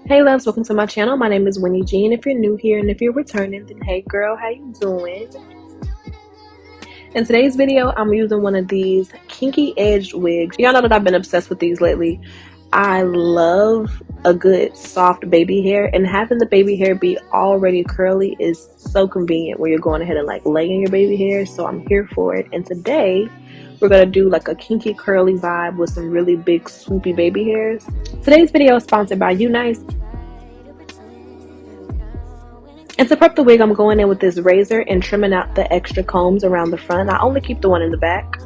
Hey loves, welcome to my channel. My name is Winnie G, and if you're new here and if you're returning, then hey girl, how you doing? In today's video, I'm using one of these kinky edged wigs. Y'all know that I've been obsessed with these lately. I love a good soft baby hair, and having the baby hair be already curly is so convenient when you're going ahead and like laying your baby hair. So I'm here for it. And today we're gonna do like a kinky curly vibe with some really big swoopy baby hairs. Today's video is sponsored by UNice. And to prep the wig, I'm going in with this razor and trimming out the extra combs around the front. I only keep the one in the back.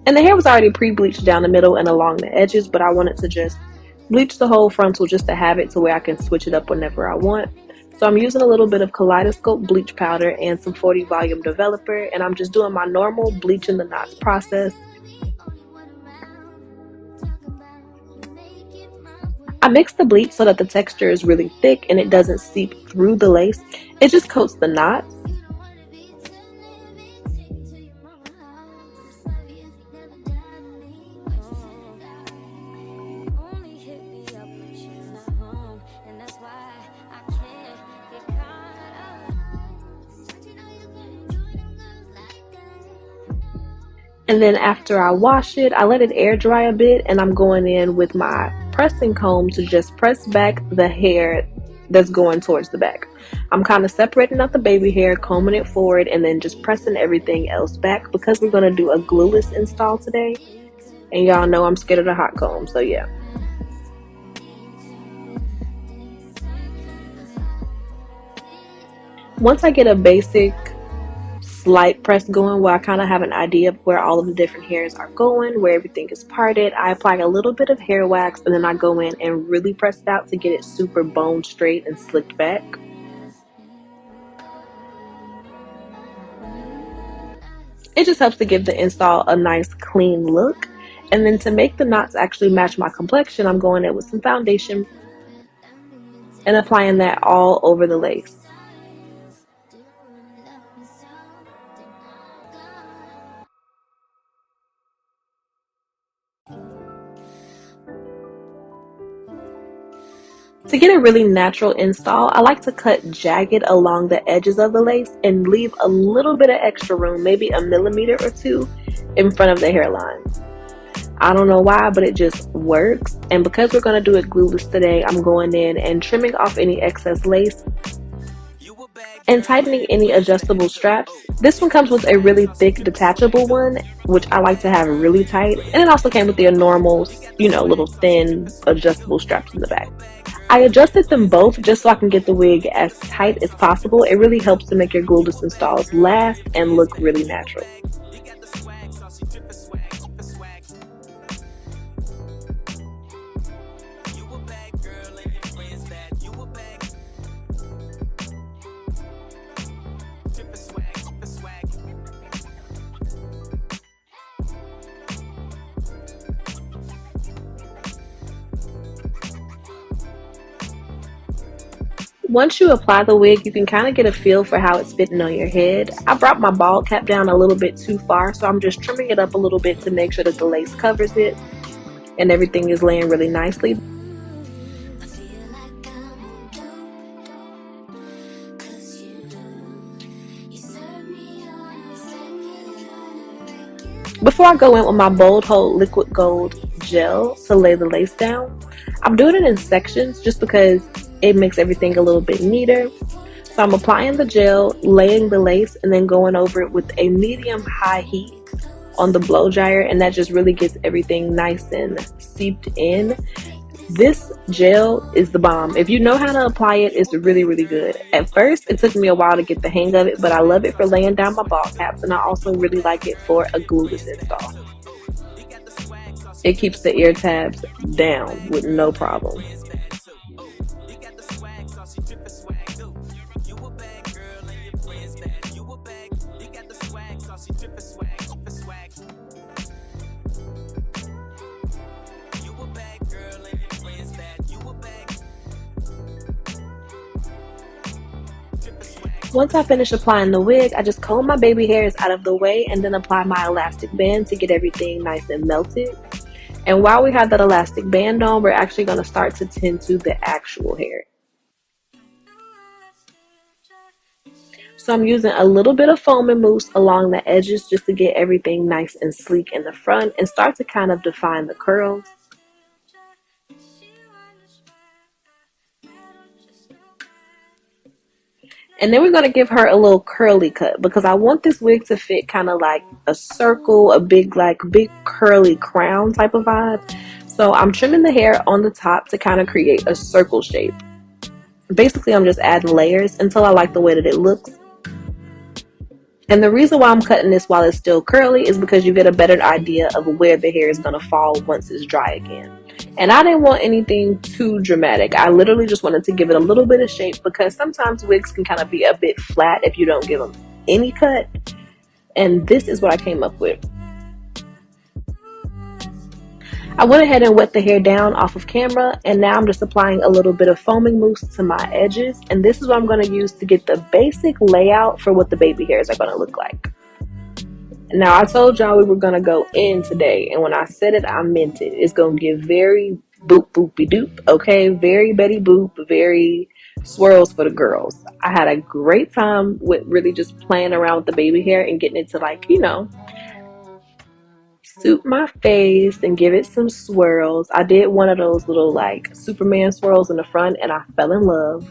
And the hair was already pre-bleached down the middle and along the edges, but I wanted to just bleach the whole frontal just to have it to where I can switch it up whenever I want. So I'm using a little bit of Kaleidoscope bleach powder and some 40 volume developer, and I'm just doing my normal bleaching the knots process. I mix the bleach so that the texture is really thick and it doesn't seep through the lace. It just coats the knots. And then after I wash it, I let it air dry a bit, and I'm going in with my pressing comb to just press back the hair that's going towards the back. I'm kind of separating out the baby hair, combing it forward, and then just pressing everything else back because we're going to do a glueless install today. And y'all know I'm scared of the hot comb, so yeah. Once I get a basic slight press going where I kind of have an idea of where all of the different hairs are going, where everything is parted, I apply a little bit of hair wax and then I go in and really press it out to get it super bone straight and slicked back. It just helps to give the install a nice clean look. And then to make the knots actually match my complexion, I'm going in with some foundation and applying that all over the lace. To get a really natural install, I like to cut jagged along the edges of the lace and leave a little bit of extra room, maybe a millimeter or two, in front of the hairline. I don't know why, but it just works. And because we're going to do it glueless today, I'm going in and trimming off any excess lace and tightening any adjustable straps. This one comes with a really thick detachable one, which I like to have really tight. And it also came with the normal, little thin adjustable straps in the back. I adjusted them both just so I can get the wig as tight as possible. It really helps to make your glueless installs last and look really natural. Once you apply the wig, you can kind of get a feel for how it's fitting on your head. I brought my bald cap down a little bit too far, so I'm just trimming it up a little bit to make sure that the lace covers it and everything is laying really nicely. Before I go in with my Bold Hold liquid gold gel to lay the lace down, I'm doing it in sections just because it makes everything a little bit neater. So I'm applying the gel, laying the lace, and then going over it with a medium-high heat on the blow dryer, and that just really gets everything nice and seeped in. This gel is the bomb. If you know how to apply it, it's really, really good. At first, it took me a while to get the hang of it, but I love it for laying down my bald caps, and I also really like it for a glueless install. It keeps the ear tabs down with no problem. Once I finish applying the wig, I just comb my baby hairs out of the way and then apply my elastic band to get everything nice and melted. And while we have that elastic band on, we're actually going to start to tend to the actual hair. So I'm using a little bit of foam and mousse along the edges just to get everything nice and sleek in the front and start to kind of define the curls. And then we're going to give her a little curly cut because I want this wig to fit kind of like a circle, a big curly crown type of vibe. So I'm trimming the hair on the top to kind of create a circle shape. Basically, I'm just adding layers until I like the way that it looks. And the reason why I'm cutting this while it's still curly is because you get a better idea of where the hair is going to fall once it's dry again. And I didn't want anything too dramatic. I literally just wanted to give it a little bit of shape because sometimes wigs can kind of be a bit flat if you don't give them any cut. And this is what I came up with. I went ahead and wet the hair down off of camera, and now I'm just applying a little bit of foaming mousse to my edges, and this is what I'm going to use to get the basic layout for what the baby hairs are going to look like. Now, I told y'all we were going to go in today, and when I said it, I meant it. It's going to give very boop boopy doop, okay? Very Betty Boop, very swirls for the girls. I had a great time with really just playing around with the baby hair and getting it to, like, you know, suit my face and give it some swirls. I did one of those little like Superman swirls in the front and I fell in love.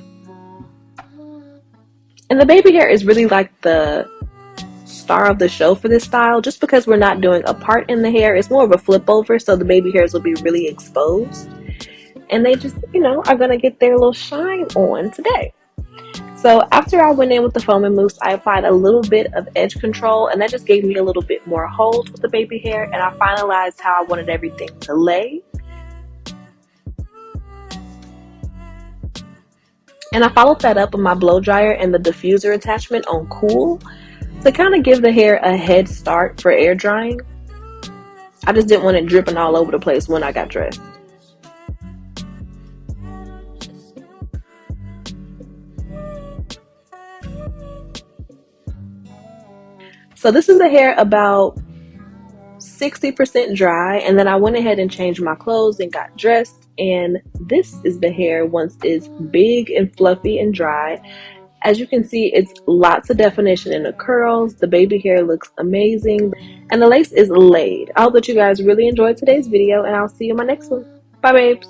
And the baby hair is really like the star of the show for this style, just because we're not doing a part in the hair. It's more of a flip over, so the baby hairs will be really exposed. And they just, you know, are going to get their little shine on today. So after I went in with the foam and mousse, I applied a little bit of edge control, and that just gave me a little bit more hold with the baby hair, and I finalized how I wanted everything to lay. And I followed that up with my blow dryer and the diffuser attachment on cool to kind of give the hair a head start for air drying. I just didn't want it dripping all over the place when I got dressed. So this is the hair about 60% dry, and then I went ahead and changed my clothes and got dressed, and this is the hair once it's big and fluffy and dry. As you can see, it's lots of definition in the curls. The baby hair looks amazing, and the lace is laid. I hope that you guys really enjoyed today's video, and I'll see you in my next one. Bye, babes.